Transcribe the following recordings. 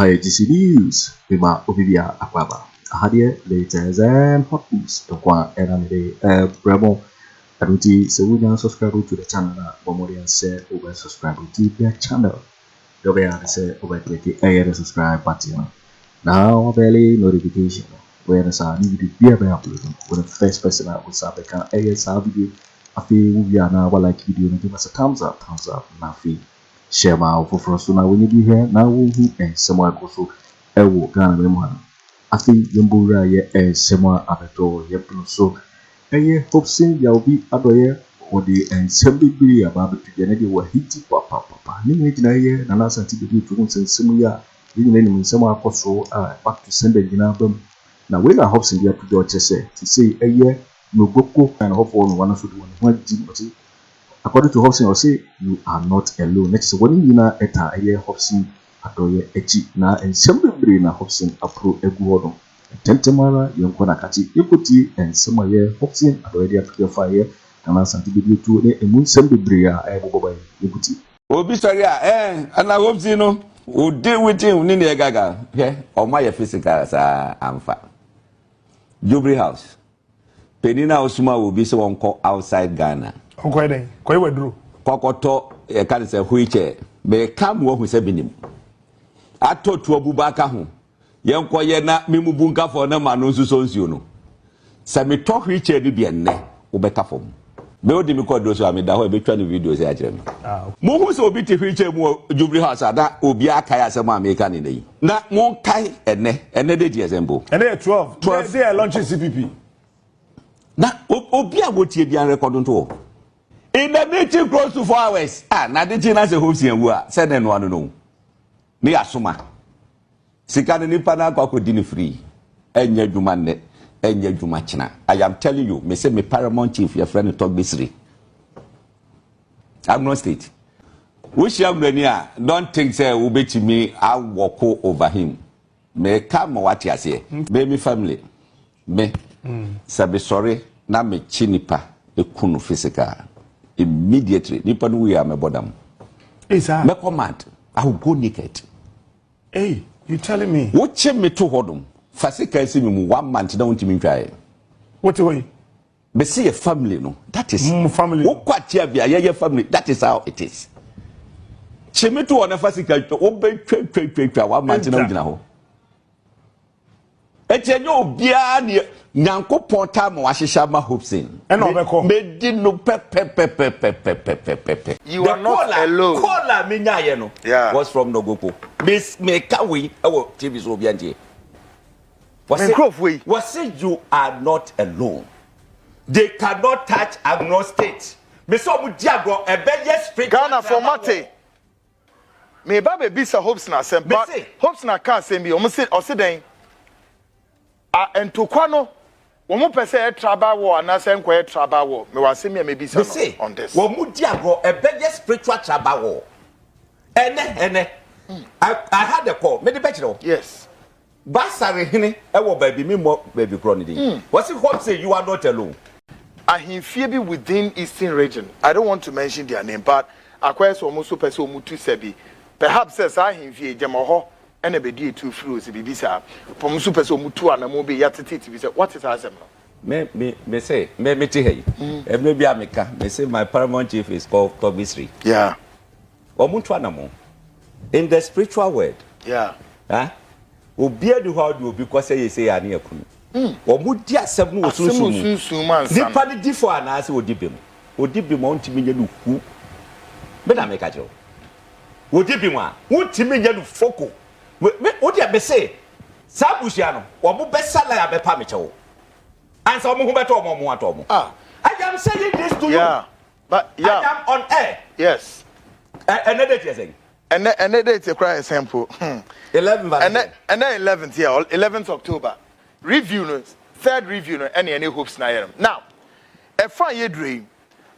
GC News, Bima Obibia Akwaba. Ahadie latest and hot news. Kwa Eramide Bremo. Aruti, so we now subscribe to the channel. Bomorian say over subscribe to the channel. Dobea say over click the subscribe button. Now barely notification. Where the sound need to be uploading. When the first person out with Sabeka video. I feel we are now like video and give us a thumbs up, now feel. Share my for us now when you do here now and somewhere go so ewo Ghana memwan afi yembura ye semwa abeto ye so Hopeson ya obi adoye odi ensem bibiri aba betu ne de wa hiti papa ni nyina ye na Asante Bediatuo nsem ya nyina ni nsem akoso back to send nyina bam na we na Hopeson ya to otchere to say NogoKpo and Hopeson one so do one ji. According to Hopeson, I say you are not alone. Next, when you na eta Hopeson Addo echi na ensembere na Hopeson apro eguodo. Tentemara yonkona kati yekuti ensema Hopeson Addo de apro ye na Asante Bediatuo ne ensembere a eboboba yekuti. Obi sorry ana Hopeson no o deal with him ni ne gaga. O ma ye physical sa amfa. Jubilee House. Penina Osuma will be so on outside Ghana. Okwede koi wedru kokoto e kan se wheelchair be kam wo hu se binim atotu obubaka ho yenkoye na memubunka fo na ma no nsuso nsuo no se me to wheelchair ni bi enne wo beka fom be odi mi ko do so amida ho e betwa no video se akire me mo hu se obi te wheelchair mu Jubilee House ada obi aka ya se mo America ni nei na won kai enne de die zembo enne 12 they launch CPP na obi a wotie bi an record nto in the meeting close to 4 hours. Na the china se Hopeson wu said no one no. Ni asoma. Sika ni pa na Kwaku di ni free. Enye adwuma ne, enye adwuma china. I am telling you, me say me paramount chief your friend talk bisri. I'm not state. Which young man don't think say will be to me I walk over him. Me come what you say. Baby family. Me. Sabe sorry na me chinipa e kunu physical. Immediately, nipa no we are my bodam. Hey, sir. Me command, I will go naked. Hey, you telling me? Watch me to hodum. Fasika see me 1 month don't me try. What way? Be see a family no. That is family. What kwatia bia ye family. That is how it is. Cheme to ona fasika o be twa 1 month na gina ho. Etenyo bia ne Nyankopon time wa hihya ma Hopeson. Me di no pepe. You are not alone. Caller me nya no. Was from NogoKpo. Miss me can we TV so bi anje. Was say you are not alone. They cannot touch agnostic. Me so mu diagro e be yes straight Ghana for mate. Me ba be bisa Hopeson asem but Hopeson can say me o se den entokwa no womo pese traba wo na se nko traba wo me wase me bisa no on this womo diagro e be yes spiritual traba wo ene I had a call me the betro yes basare hene e wo baby me mo baby kro ni din what's it hope say you are not alone ahimfie bi within eastern region I don't want to mention their name but akwa so mo so pese o mutu sebi perhaps says ahimfie jemaho ene be die two fruits bibisa pom so pese o mutu anamo be yatete bi say what is asem no me say me te hey e bi ameka me say my paramount chief is called Tobisri o mutu anamo in the spiritual world obi adu how do obi kwase ye say ani akunu o mu di asem no sunsun man di pa di for anase odibem on timi nya no ku me na meka jo odibem a wontimi nya no foko me odi a be say sabushia no wo mo be sala ya be pa me chewo ansa wo mo beto mo atomo I am saying this to you but I am on air yes another thing saying and date cry example 11th and then 11th 11th October review no third review no any Hopeson na yeram now e fa ye dream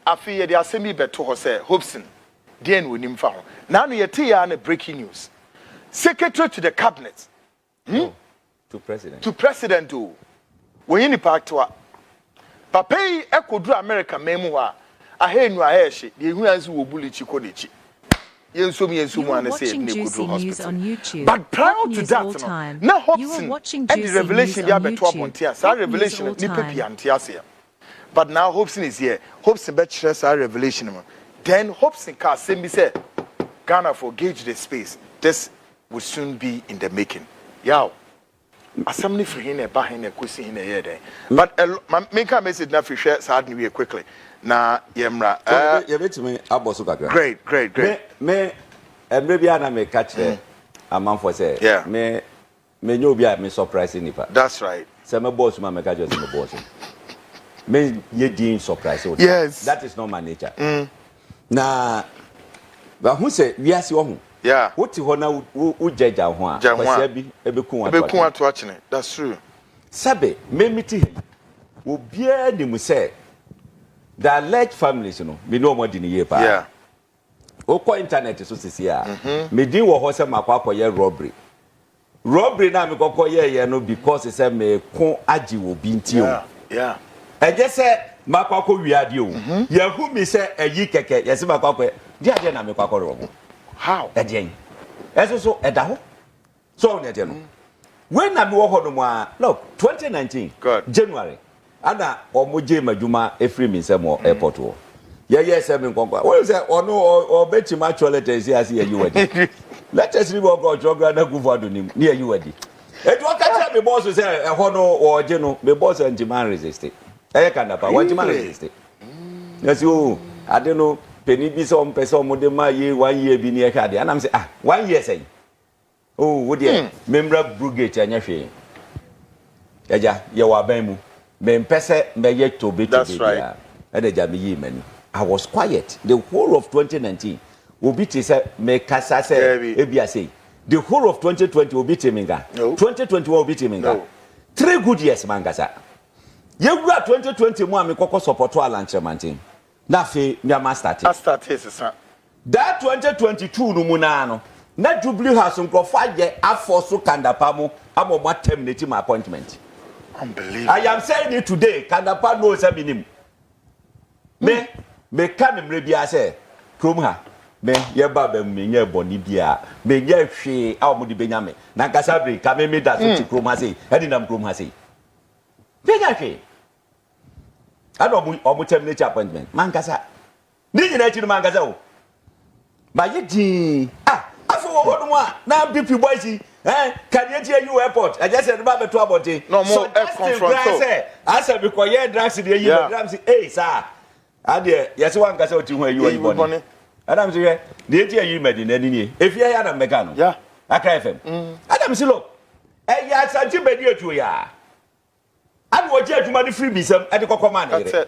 afi ye de asemi beto ho say Hopeson dey no nim fa ho now no ye tie ya na breaking news secretary to the cabinet to president o when you ni pacto papa yi ekodu America memu ho a ahenu ahehye de ehunansi wo bulichi kodechi Yensumu and say Juicy News on YouTube. But prior Hot to news that, all time. now You are watching Hopson and the Juicy revelation News on be about YouTube. so Hot revelation news ni all pepi time. antiasia. But now Hopson is here. Hopson bet stress our revelation. Then Hopson can say me say Ghana for gauge the space. This will soon be in the making. Yow. Assembly for him a bahin a kusi in a year day. But make a message now for share sad new year quickly. Na yemra. You bet me abosuka. Great. Me and maybe I may catch a man for say. Yeah. Me know be me surprising nipa. That's right. Say my boss man make just my boss. Me ye din surprise. Yes. That is not my nature. Na but who say we are see yeah. What you na u judge ho a kwase bi ebekun ato achine. That's true. Sabe me miti he obia ni mu say the alleged families no me no more di ni ye pa. Yeah. Oko internet so sisi a me din wo ho say makwakoye robbery na me kokoye no because say me ko agi wo bi nti o. Yeah. Eje say makwako wiade o. Ye hu mi say ayi keke ye say makwako di ade na me kwako robo. How? Again. So edaho. So on no. When na me wo ho no mo a look 2019 God. January ana omoje maduma efri mi say mo airport wo. Yeah, say me konkwa. What you say ono o beti match letters here as you wedi. Let us leave go program na Akufo Addo nim near you wedi. E do ka tell me boss say e ho no o je no me boss anti-man resist. E can pa anti-man resist. Yes you ade no peni bi so mpese o de ma ye 1 year bi ne e ka de anam say 1 year say oh wo de memra brigade anya hwe eja ye wa ban mu me mpese me ye to be to be ya e de ja me yi mani. I was quiet the whole of 2019 obi te say me kasa say ebia say the whole of 2020 obi te minga 2021 obi te minga 3 good years mangasa ye gura 2020 mu am kokko support Alan Kyeremanteng na fe me am start that 2022 no mu na no na Jubilee House nkofo age aforso kandapa mu amoma terminate my appointment. Unbelievable. I am saying it today kandapa knows a minimum me kan mre bia say krom ha me ye ba ba me nya boni bia me nya hwe a mo de benya me na kasa bre ka me da so ti krom ha say e di nam krom ha say benya hwe ado mo terminate appointment man kasa ni nyina chi man kasa o ba ye di afo wo no a na BP boys can you hear you airport I just said ba beto abote no more confront say asa be ko ye drugs dey you drugs say sir ade yesi wan kasa oti hu ayi boni adam say dey eti ayi medina ni ni efia ya na mega no yeah aka fm adam say look ya Asante Bediatuo ya adu oje aduma ni free bisam e de kokoma na ire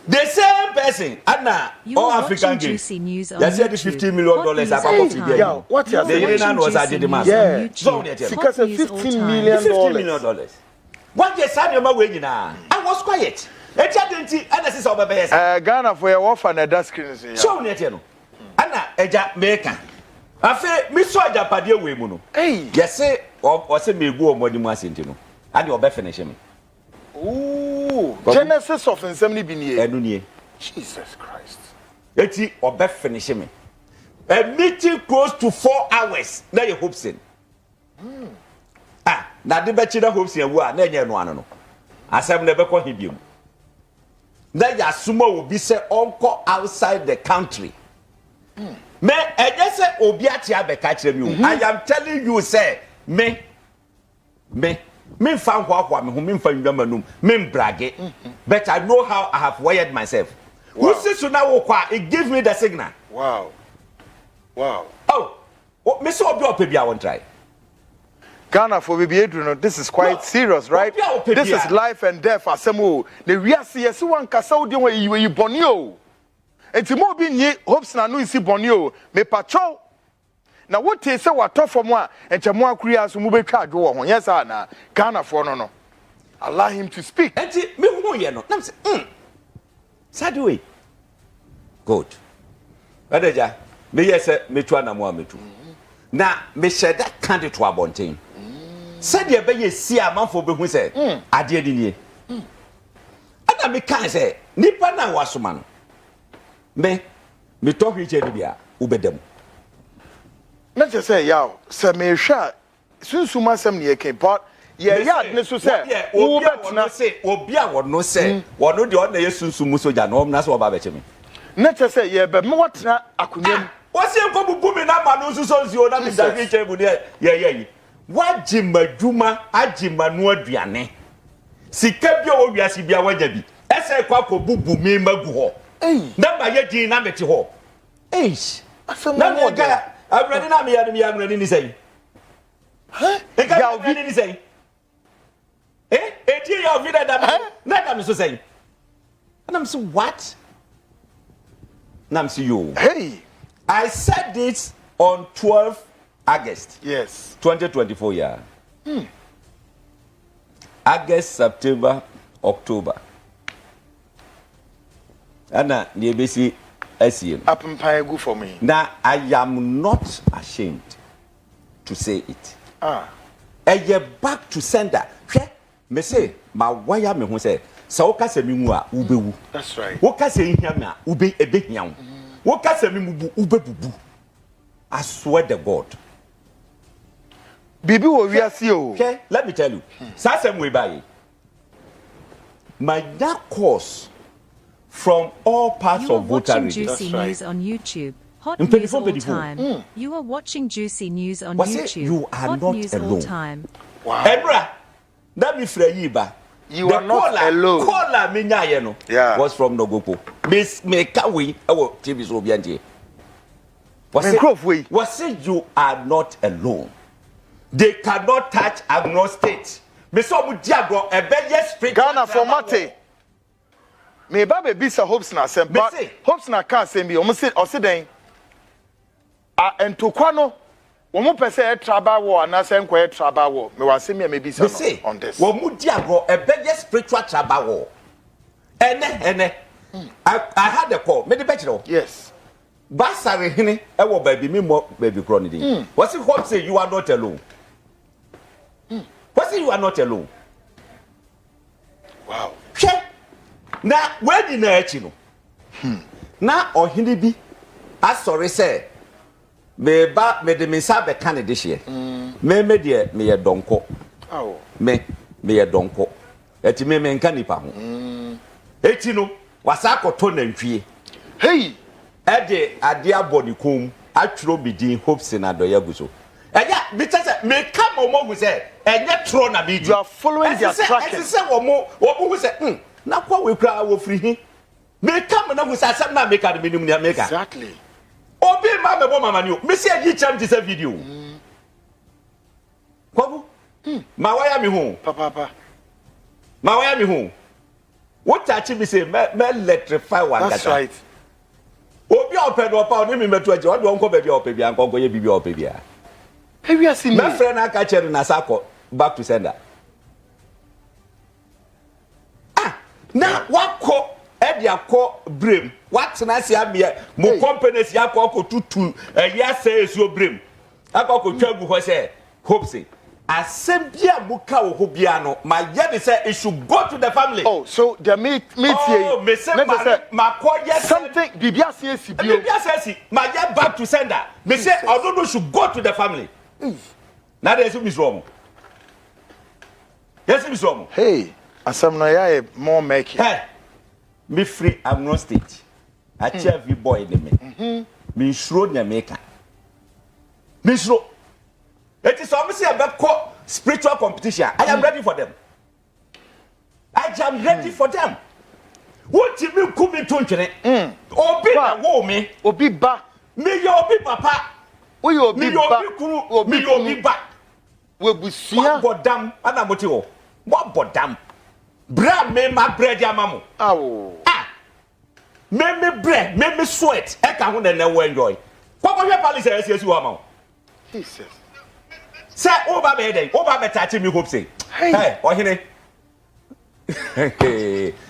the same person ana all African games they said $50 million about yeah what you the Iranian was at the man yeah so because $15 million what you said your way nyina I was quiet echadenti ana sisa obebeyesa Ghana for your offer na that screen so nete no ana eja meka afi mi so ajapade we mu no yese o se megu omodi mu asenti no ade obe finish me Genesis of Assembly bi nie enu nie Jesus Christ eti obe finish me a meeting close to 4 hours na ye Hopeson na de be chira Hopeson wu a na enye no ano no asem na be ko hibium na ya suma obi se onko outside the country me eje se obi ati abeka kire mi o I am telling you say me fa hwa me fa ndwa manum me brage but I know how I have wired myself who see so na wo kwa it give me the signal wow me so obi opebia won try Ghana for Bediatuo, this is quite serious, right? This is life and death. Asemu, the reasi yesi wan kasa odi wa you bonio. Enti mo bi nye hopes na no isi bonio. Me patrol. Na what say what tough for moi enche mo akuri aso mo betwa adwo ho. Yes na Ghana for no. Allow him to speak. Enti me hu ye no. Na say Sadwe. Good. Adeja, me yese metwa na mo ametu. Na me sheda candidate to abonten. Said ye be ye si amanfo be hu say ade adi nie ana me kan say nipa na wasoma no me talk reach any bia ubedem na je say yaw se me hwa sunsuma sem ne yake but ye yard ne so say wo betna say obi a wono say wono de on na yesunsumu soja no na so oba be chemi na je say ye be me wotena akunyam wasi enko bubu mi na ma no nsuso nsi o na mi da hwe chebu ne ye wajimaduma ajimanu aduane sika bi o wiase bia wagya bi ese kwa ko bubu mi magu ho na ba ye din na meti ho na mo ga abrani na me ya abrani ni sei ya obi ni sei eti ya obi da na da me so sei and I'm so what nam see you I said this on 12 August. Yes. 2024 year. August, September, October. Anna, the ABC SEM. Up go for me. Now, I am not ashamed to say it. A year back to sender. Me say, my wire me who say, so kase mi mu a ubewu. That's right. Wo kase hia me a ube ebe hia wo. Wo kase mi mu ubebubu. I swear to God. Bibi wo wiase o. Okay, let me tell you. Sasem we buy. My that course from all parts You are of Volta watching region. Juicy That's News on YouTube. Hot In news all 24. time. You are watching Juicy News on Was it YouTube. you are Hot not news alone? all time. Wow. Ebra, that be Freyiba. You are not alone. Caller me nya no. Yeah. Was from NogoKpo. Miss me kawi ewo TV so bianje. Was it you are not alone? They cannot touch Agno State. Me so mu diagro ebeye street. Ghana for mate. Me ba be bisa hopes na sem but hopes na can sem bi o mo se den. Entokwa no wo mo pese e traba wo na se nko e traba wo me wa se me bisa no on this. Wo mu diagro ebeye spiritual traba wo. Ene. I had a call. Me the better. Yes. Basare hene ewo baby me mo baby kro ni din. What if hope say you are not alone? What say you are not alone? Wow. Na where di na achi no. Na ohene bi asore say me ba me de me sa be kan de hye. Me de me ye donko. Oh. Me ye donko. Eti me nka nipa ho. Eti no wasa akoto nantwie. Hey. Ede ade abodi kom atwro bidin hopes na do yaguso. Eya bi tese me come omo say enye tro na bi. You are following their tracking. Ese say omo hu say na kwa we kra wo free hi. Me come na hu say asem na make the minimum na make. Exactly. Obi ma me bo mama ni o. Me say yi cham this video. Kwaku ma waya mi hu. Papa. Ma waya mi hu. What touch me say me electrify one. That's right. Obi opedo opa oni mi metu aje odi onko baby opa bia nko ye bibi opa bia. Hey we are seeing My friend aka chere na sako back to sender. Na wako e dia ko brem. What na se abia mo company si akọ tutu ya say esuo brem. Akọ twagu ho say hope say asembia muka wo ho bia no my ye say it should go to the family. Oh, so the meet here. Oh, me say ma yes something bibia say si bio. Bibia say my ye back to sender. Me say ododo should go to the family. Now there is something wrong. Yes, it's wrong. Hey, asam na ya more make. Hey, me free I'm not state. I cheer every boy in me. Me sure Jamaica. Me sure. It is obviously about spiritual competition. I am ready for them. I am ready for them. What you mean could be tunchene? Obi na wo me. Obi ba. Me your obi papa. We obi ba. Me obi ba. We busia. What bodam ana moti ho. What bodam. Bra me ma bread ya mamu. Awo. Me sweat. E ka ho na na we enjoy. Kwako hwe palace esi wa ma. Jesus. Say over be den. Over be touch me hope say. Hey, ohene.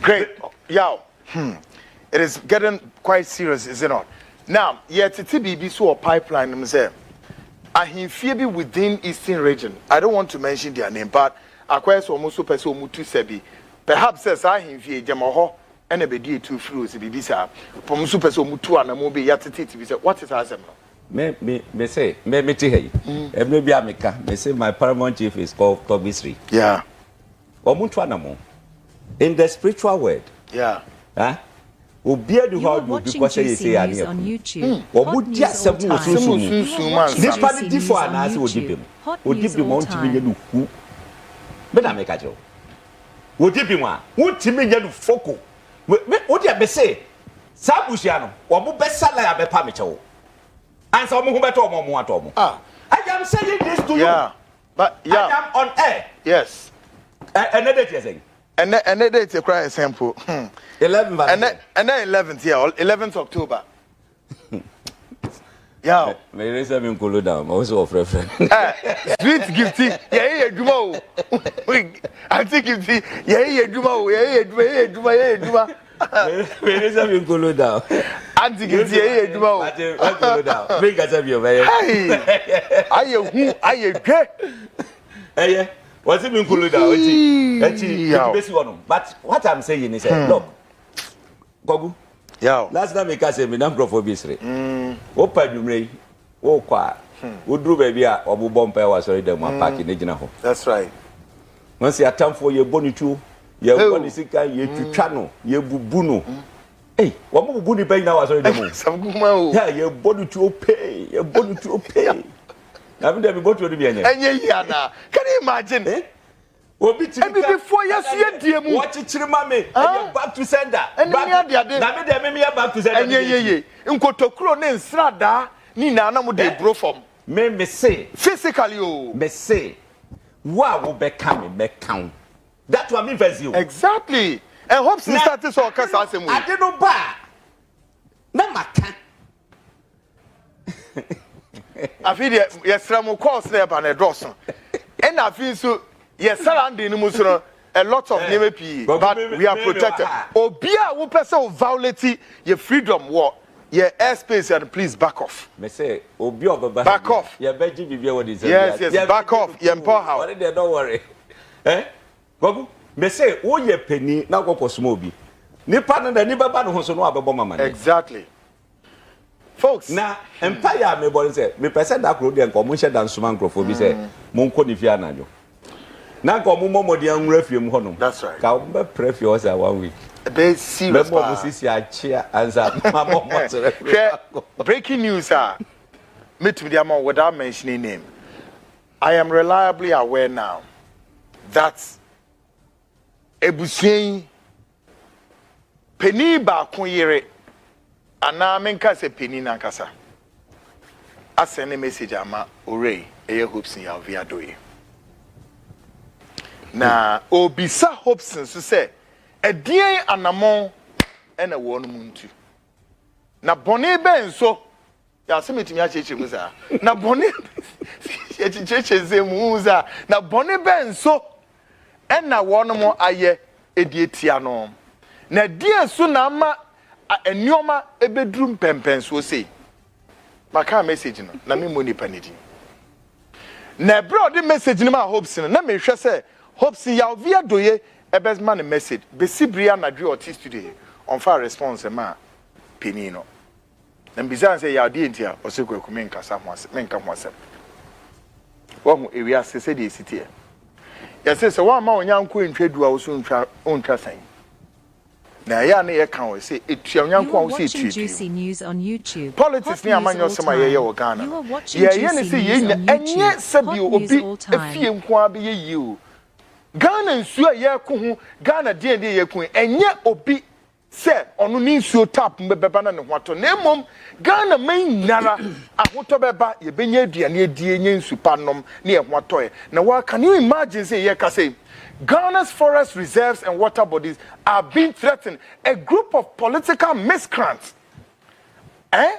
Great. Yow. It is getting quite serious, is it not? Now, yet it's BB so a pipeline themselves. Ahimfie bi within Eastern region. I don't want to mention their name, but acquire almost super so mutu sebi. Perhaps says ahimfie jamaho ene Bediatuo fruits bibisa pom super so mutu anamo be yatete TV say what is asem no me say me te hey e no bi ameka me say my paramount chief is called Tobisri. Yeah. Omuntu anamo in the spiritual world. Yeah. Huh? Obia du You are how watching because say Juicy say News ani on YouTube. Obu dia seven osunsun this party differ and as odibim odibim won timi nya no hu me na make ajo odibim a won timi nya no foko me odi a be say sabusia no obu be sala ya be pa me chewo ansa omo hu beto omo ato omo I am saying this to you. Yeah. But yeah. I am on air. Yes. Another thing saying and it's a cry example. 11 and then 11th, yeah, 11th October. Yeah. Me raise me cool down. Also of reference. Sweet gifty. Yeah, Juma. I think gifty. Yeah, Juma. Yeah. Me raise me cool down. Auntie gifty. Yeah, Juma. Cool down. Make us have your way. Hey. I Hey. What's it mean cool down? But what I'm saying is, look, Kogu. Yeah. Last time I say me nam crofo bisre. Opa dumre. O kwa. Udru baby a obu bompa wa sorry dem park in gina ho. That's right. Once you attempt for your bonitu, your bonisika, ye twitwa no, ye bubu no. Hey, wo mo bubu ni pe na wa sorry dem. Some guma o. Yeah, ye bonitu pay, ye bonitu pay. I mean, they go to the Bianya. And yeah, can you imagine? Eh? Before you see a watch it, mommy. Back to sender. And back to sender. And yeah. Unkotokro ne strada ni na mu de bro from. Me say physically o. Me say what will be coming me count. That's what me verse you. Exactly. And hope since started so kasa asem. I didn't buy. Na maka. I feel yes, mo course there by the Dawson. And I feel so yes, surrounding a lot of NAPO, but we are protected. Obia who person violate your freedom war, your airspace, and please back off. Me say Obia back off. Yeah, Beji Bibia what is yes, back off. You empower how. Don't worry. Eh? Gogu, me say o ye penny na go small bi. Nipa na da ni baba no so no abebo mama. Exactly. Folks, na empire me born say me person that crowd and come share dance man crofo bi say mon ko ni fia najo. Na ko mo momodi an refiem ho no. That's right. Ka be prefie o say 1 week. Be serious. Me mo sisi a chia answer mama mo say. Breaking news meet with them without mentioning name. I am reliably aware now that Ebusien Penny ba kunyere ana menka se Penny na nkasa. I send a message ama Ore eye Hopeson ya via doye. Na obisa Hopeson so say edien anamon ena wo no muntu. Na bone ben so ya se metimi a cheche mu za. Na bone cheche ze mu za. Na bone ben so ena wo no mo aye edietia no. Na die so na ma enioma ebedrum pempen so say. Maka message no na me money panidi. Na bro the message no ma Hopeson na me hwe say Hopeson ya via doye ebesman a message be sibria na dwe oti studio on far response ma Penny no. Na bizan say ya di entia o se Kweku menkasa ho ase menka ho ase. Wo hu ewia se de city e. Ya se wa ma onyanko ntwadu a wo so ntwa san. Na ya na ye kan we say etua onyanko a wo say etua. Juicy News on YouTube. Politics ni amanyo sema ye wo Ghana. Ye ne say ye enye sabi obi efie nko abi ye yi o. Ghana nsuo a ye ko ho Ghana de ye ko enye obi se onu ni nsuo tap mbebeba na ne hwato na emom Ghana man nara ahoto beba ye benya aduane adie nye nsupa nom na ye hwato e na wa can you imagine say ye ka say Ghana's forest reserves and water bodies are being threatened. A group of political miscreants,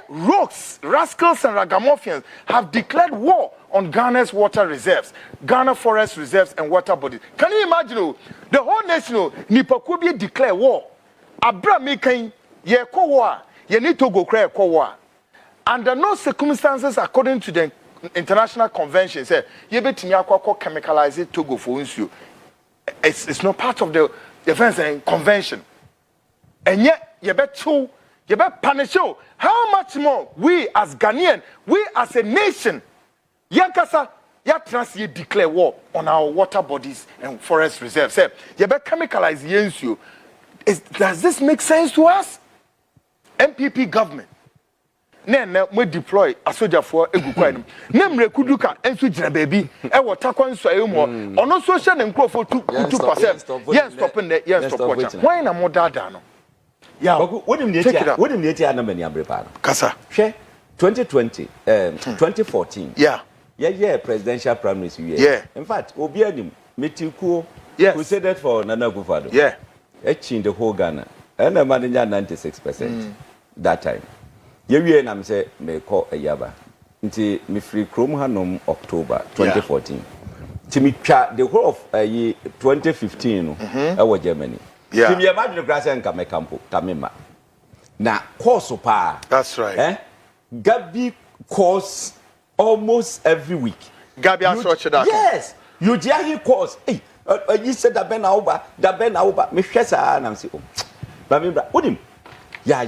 rogues, rascals and ragamuffins have declared war on Ghana's water reserves, Ghana forest reserves and water bodies. Can you imagine? The whole nation, Nipakubi declare war. Abra making ye ko war, ye need to go cry ko war. Under no circumstances, according to the international convention, say ye betimi akwa chemicalize Togo for you. It's not part of the defense and convention. And yet, you bet punish you. How much more we as Ghanaian, we as a nation, Yankasa, you declare war on our water bodies and forest reserves. You bet chemicalize you. Does this make sense to us? MPP government. Then we deploy a soldier for Egukwai. Nemre Kuduka and Switchna baby. I will take on so more. On no social and crop for 2%. Yes, stopping there. Yes, stop watching. Why na more data? Yeah, what do you need to know? Kasa. 2020, 2014. Yeah, presidential primaries. Yeah. In fact, Obianim, Metiku, crusaded for Nana Akufo Addo. Yeah. In the whole Ghana. And the manager 96% that time. You and say, may call a yaba. Until me free Chrome Hanum October 2014. To me, the whole of 2015, I was Germany. Yeah. To me, imagine the grass and Kameka Kamema. Now, course of power. That's right. Gabby course almost every week. Gabby has watched that. Yes. You hear course. Hey, you said that Ben Auba, me shesa, and I'm saying, but him. Yeah,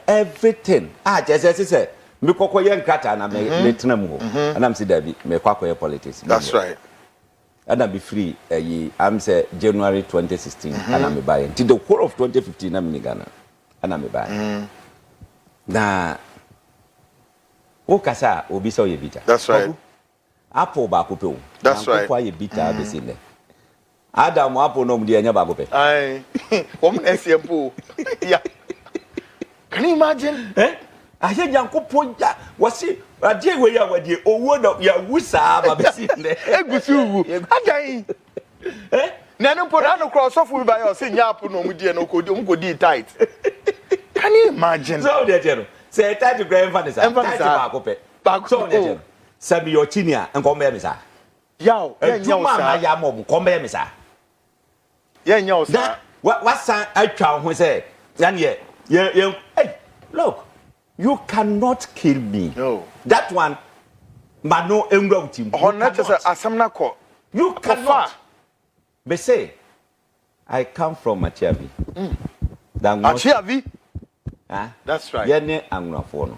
everything. Just say, me kokoye nkata na me tenam ho. And I'm say Debbie, me kwakoye politics. That's right. And I be free. I'm say January 2016, and I'm buying. Till the whole of 2015, I'm in Ghana, and I'm buying. Now, Okasa obi so ye bita. That's right. Apple ba kope. That's right. Kwa ye bita be sile. Adam apple no mdi anya ba kope. Aye. Woman SMPO. Yeah. Can you imagine? I hear Yankopon ya wasi ade we ya wade owo na ya wusa ba be sile. Egusu. Agai. Na no put no cross off we by your say nyapo no mudi no kodi tight. Can you imagine? So there say tight to grandfather say tight ba kope. So there Sammy your chinia and come me sa. Yaw, ma ya mo come me sa. Yaw sa. What san atwa ho say yan ye hey look, you cannot kill me. No. That one mano engra utim. You cannot. But say I come from Machiavi. Machiavi? That's right. Yene angra for no.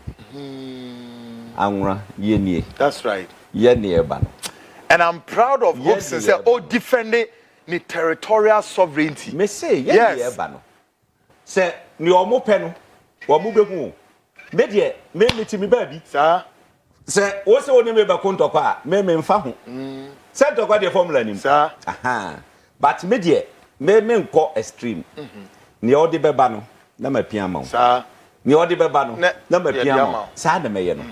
Angra yenie. That's right. Yenie bano. And I'm proud of Hopeson say defending the territorial sovereignty. Me say yenie bano. Say ni omo peno, omo behu. Me de me metimi baby. Sir. Say wo se woni me be kontoko a me mfa ho. Say tokwa de formula nim. Sir. Aha. But me de me nko extreme. Ni odi beba no na mapia ma. Sir. Ni odi beba no na mapia ma. Sa na meye no.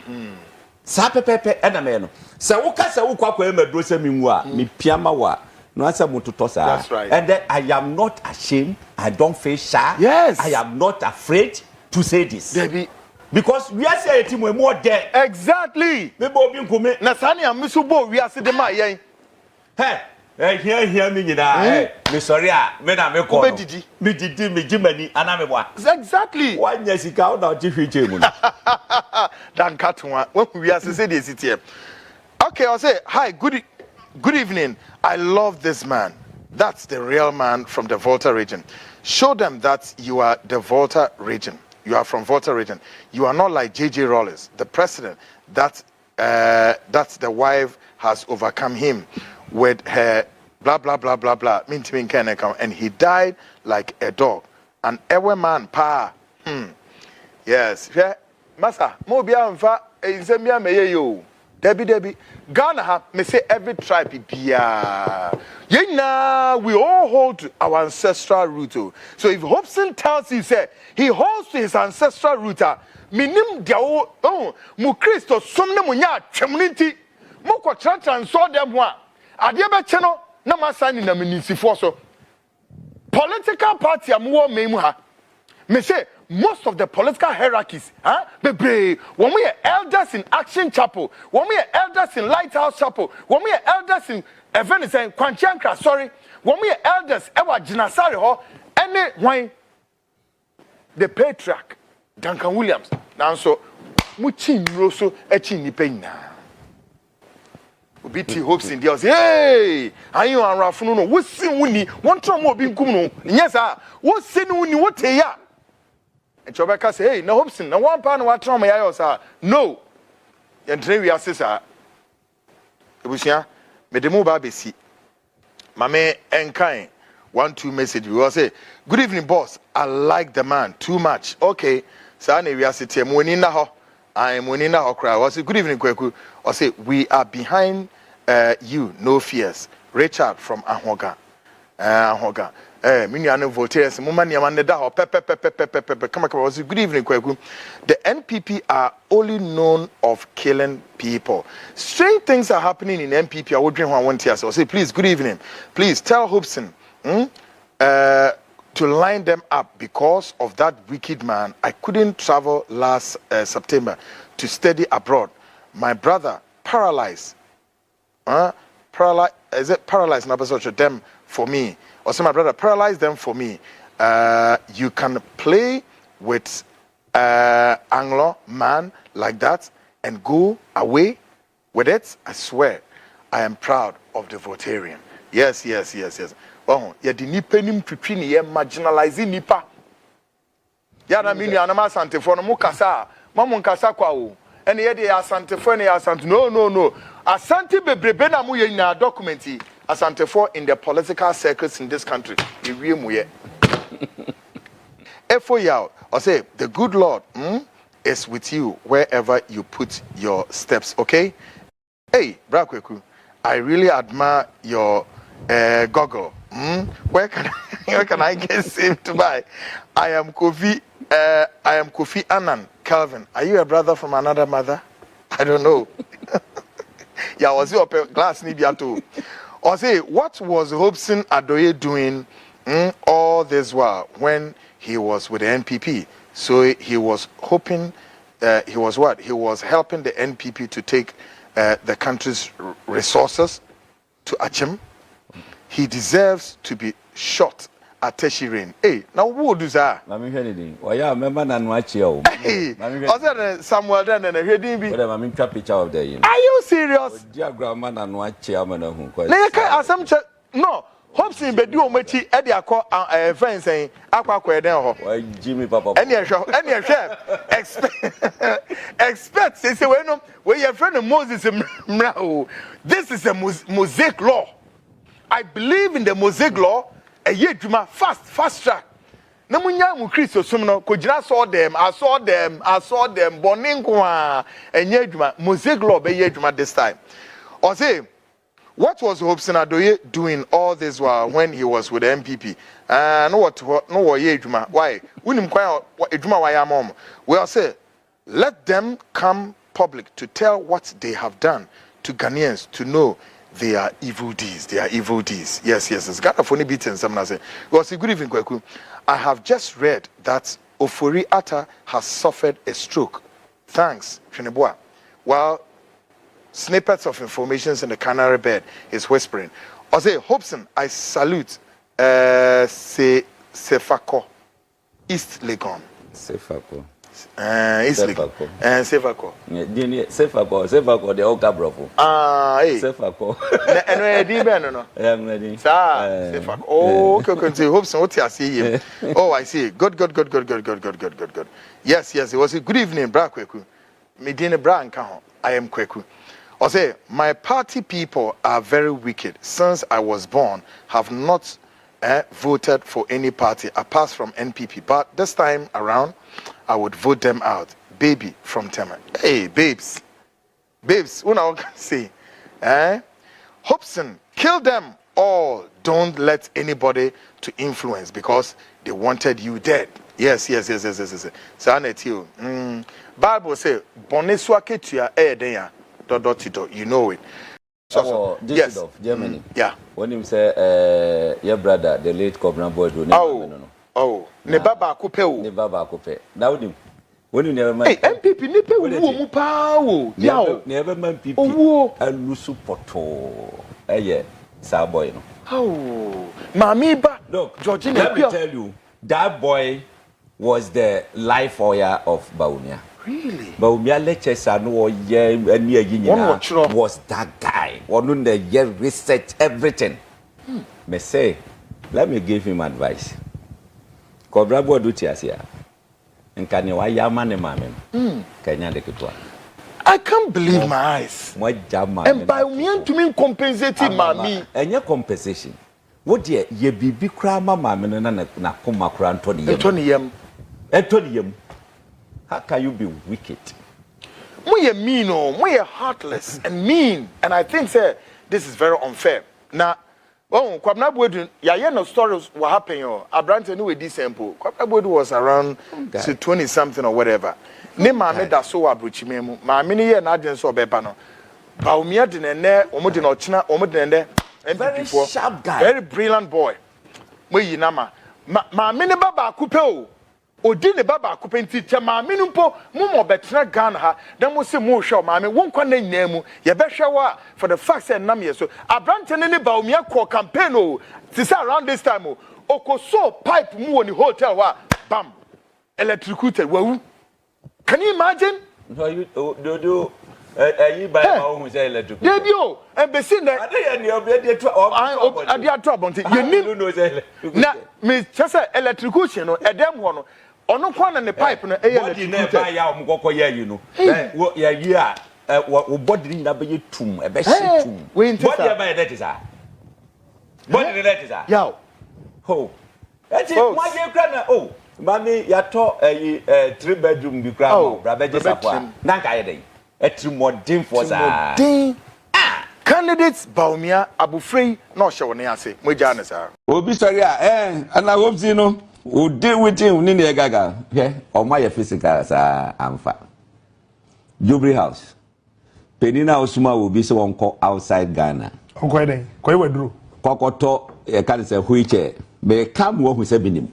Sa pepepe e na meye no. Se wo ka se wo kwakwa e maduro se minwu a me pia ma wa. No answer mututo sa. That's right. And then I am not ashamed. I don't feel shy. Yes. I am not afraid to say this. Baby. Because we are saying it more there. Exactly. Me bo bi nkume. Na sani amisubo we are see them yen. Hey, here me nyina. Me sorry a me na me call. Me didi me jimani ana me boa. Exactly. One year sika na ji hwiche mu. Dan katwa. When we are say dey sit here. Okay, I'll say hi, good evening. I love this man. That's the real man from the Volta region. Show them that you are the Volta region. You are from Volta region. You are not like J.J. Rawlings, the president. That's the wife has overcome him with her blah blah blah blah blah. And he died like a dog. And every man pa. Yes. Yeah. Masa. Mo bia mfa insemia meye yo. Debbie. Ghana ha me say every tribe bia. We all hold to our ancestral root. So if Hopeson tells you say he holds to his ancestral root, minim dia mu Christo somne mu nya twemninti mo ko transan so dem ho a ade be che no na masani na minisifo so political party amwo memu ha me say most of the political hierarchies, when we are elders in Action Chapel, when we are elders in Lighthouse Chapel, when we are elders in Venice and Kwanchanka, when we are elders, Ewa Jinasari Ho, any wine, the patriarch, Duncan Williams, now so, Muchin Rosso, Echini Pena. BT Hopeson Dios, hey, are you on Rafuno? What's in Winnie? One time more being Kuno, yes, what's in Winnie? What ya? and Chobeka say, hey, no Hopeson, no one pound what trauma ya sa. No. And today we are sister. Ebusia, me demo ba besi. Mame enkai 1-2 message. We will say, good evening, boss. I like the man too much. Okay. So we are sitting. I am winning now. I say, good evening, Kweku. I say, we are behind you. No fears. Richard from Ahoga. Ahoga. Mini anu voters. Muma ni amande da ho. Come on. Good evening, Kweku. The NPP are only known of killing people. Strange things are happening in NPP. I would drink one tear. So I say, please, good evening. Please tell Hopeson to line them up because of that wicked man. I couldn't travel last September to study abroad. My brother paralyzed. Is it paralyzed? Number such them for me. Also, my brother paralyzed them for me. You can play with Anglo man like that and go away with it. I swear, I am proud of the Votarian. Yes. Oh, yeah, the nipa nim twitwi ye marginalizing nipa. Ya na minu anama Asante for no mukasa, mamu nkasa kwa o. Ene ye de Asante for ne Asante. No. Asante bebrebe na mu ye na documenti. Asante for in the political circles in this country. Iwie mu ye. Efo ya, I say the good Lord is with you wherever you put your steps, okay? Hey, Bra Kweku, I really admire your goggle. Where can I get saved to buy? I am Kofi Annan. Calvin, are you a brother from another mother? I don't know. Yeah, was you up glass Nibiato? Or say, what was Hopeson Addo doing all this while when he was with the NPP? So he was hoping, he was what? He was helping the NPP to take the country's resources to Achim. He deserves to be shot at Teshirin. Hey, now who do that? Mami Kennedy. Why ya remember na nwachia o. Hey, was Samuel then and heading be? But mami try picture of there. Are you serious? Dear grandma na nwachia man hu. Na ka asam no. Hopeson Bediatuo mechi e de akọ friend saying akwa den ho. Why Jimmy papa? Any expect say we no we your friend Moses mra. This is a Mosaic law. I believe in the Mosaic law. A year juma fast track. Na munya mu Kristo sum no ko gira I saw them boning kwa enye juma Mosaic law be year juma this time. Or say what was Hopeson Addo doing all this while when he was with the MPP? No year juma. Why? Unim kwa ejuma wa ya mom. Well say let them come public to tell what they have done to Ghanaians to know they are evil deeds. Yes. It's got a funny beating. Someone say, well, good evening, Kweku. I have just read that Ofori Atta has suffered a stroke. Thanks, Sheneboa. While snippets of information in the canary bed is whispering. I say, Hopeson, I salute Sefako, East Legon. Sefako. Sefako. Sefako, the Oka bravo. Hey. Sefako. And where do you no? I'm ready. Sefako. Oh, okay. Hopeson, what you see him? Oh, I see. Good. Yes. It was a good evening, Bra Kweku. Medina Bra and Kaho. I am Kweku. I say, my party people are very wicked. Since I was born, have not voted for any party apart from NPP. But this time around, I would vote them out. Baby from Tema. Hey, babes, what I can say? Hopeson, kill them all. Don't let anybody to influence because they wanted you dead. Yes. Sanet you. Bible say, Boneswake tia denya. You know it. So yes, Germany. Yeah. When him say, your brother, the late Kwabena Agyapong. Oh. Ne baba akupe. Now him. When you never hey, MPP nipe uwo mu pa wo. Never man people. Owusu poto. Yeah, sir boy no. Oh. Mami ba. Look, Georgina, let me tell you, that boy was the life warrior of Bawumia. Really? Bawumia lectures are no was that guy. One the year research everything. Me say, let me give him advice. Kwabena Agyapong nkane wa yama ne maame kanya de ketwa I can't believe my eyes. Mo jama And Bawumia to me compensating mami. Enya compensation. What ye bibi kra ma maame no na koma kra ntoni yam. How can you be wicked? We are mean, we are heartless and mean, and I think say this is very unfair. Now, Kwabena Agyapong, yeah, no stories what happened. Abrante knew this sample. Kwabena Agyapong was around 20 something or whatever. Ne maame da so abrochi memu. Maame ni ye na aden so beba no. Bawumia de nene, omo de no china, omo de nene. Very sharp guy. Very brilliant boy. Mo yi na maame ne baba akupe o. Odi ne baba akupe nti che maame no mpo mo betra Ghana ha. Dan mo se mo hwe o maame won kwa na nyina mu. Ye behwe wa for the fact say nam ye so. Abrante ne Bawumia campaign o. This around this time o. Okoso pipe mu woni hotel wa bam. Electrocuted wawu. Can you imagine? No, you do you buy my own electric. Debio, and Bessin, I did trouble. You need now, Miss Chessa electrocution or a damn one or no one and the pipe and a never you know. What yeah, what body number you tomb, a best tomb. What that is that? What that is that? Yow. Ho. That's it. Why you cry? Oh. Mami yato 3-bedroom bi kra mo brabeje sapwa na ka yede etrimodin for sa candidates Bawumia abufrei na ohye ne ase moja ne sa obi sorry ana hopsi no o deal with him ni ne gaga o ma ye physical sa amfa Jubilee house penina osuma obi se wonko outside Ghana onko den koy wadru kokoto e kan se wheelchair be kam wo hu se binim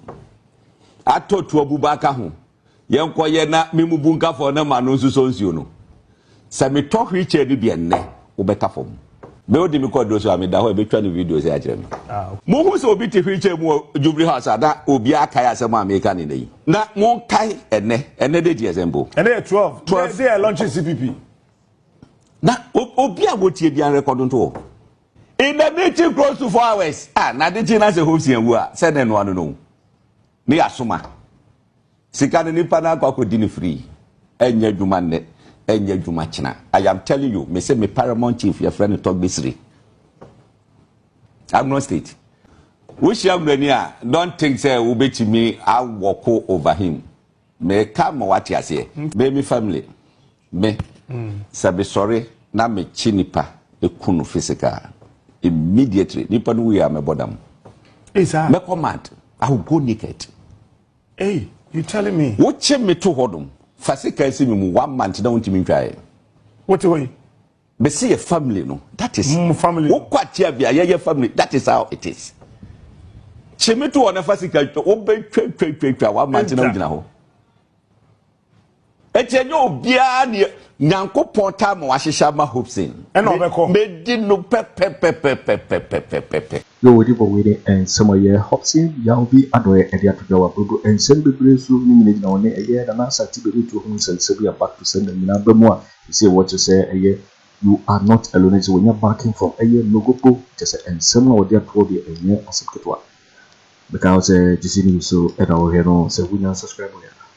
atoto abubaka ho yenkoye na memubunka fo na manu nsuso nsuo no se me to wheelchair ni bi enne wo beka fom be odi mi ko do so amida ho e betwa no video se agire mo hu se obi te wheelchair mu Jubilee house ada obi aka ya se mo America ni nei na won kai enne de die zembo enne 12 they are launching CPP na obi a wotie bi an record nto in the meeting close to 4 hours na de na se hosi enwu a se ne no anu no ni asoma sika ne nipa na Kwaku di ni free enya dwuma ne enya dwuma china. I am telling you, me say me paramount chief your friend talk bisri I'm not state which young man don't think say we bet me I walk over him me come what you say baby family me sabe sorry na me chinipa e kunu physical immediately nipa no we am bodam is that me command I will go naked. Hey, you telling me? What me to hodum? Fasika see me 1 month don't me try. What way? Be see a family no. That is family. What kwatia bia ye family. That is how it is. Che me to ona fasika o be twa 1 month na gina ho. Etenyo obia ne Nyankopon ta ma wahehya ma Hopeson. E na obekọ. Me di no pe. Yo we for waiting and some year Hopeson Gyamfi adoye Ediatuo abrodo and send the brace room ni na one a year na Asante Bediatuo hu sense be back to send them na bemu a say what you say a year you are not alone when you're backing from a year NogoKpo just and some of their pro the a year aseptwa because just so at our hero say we not subscribe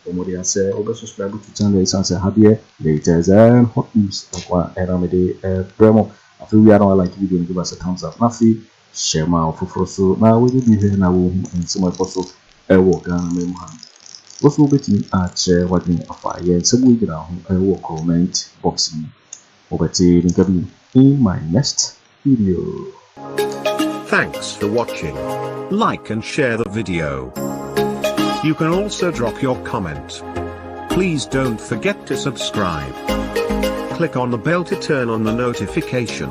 Omodia say over subscribe to channel is answer habie later and hot news kwa Aremeyaw Bremo after we are not like video give us a thumbs up mafi share my offer so now we be here now and some of us work and mem hand also betting at share what in a fire some we down work comment boxing over to gabby in my next video. Thanks for watching. Like and share the video. You can also drop your comment. Please don't forget to subscribe. Click on the bell to turn on the notification.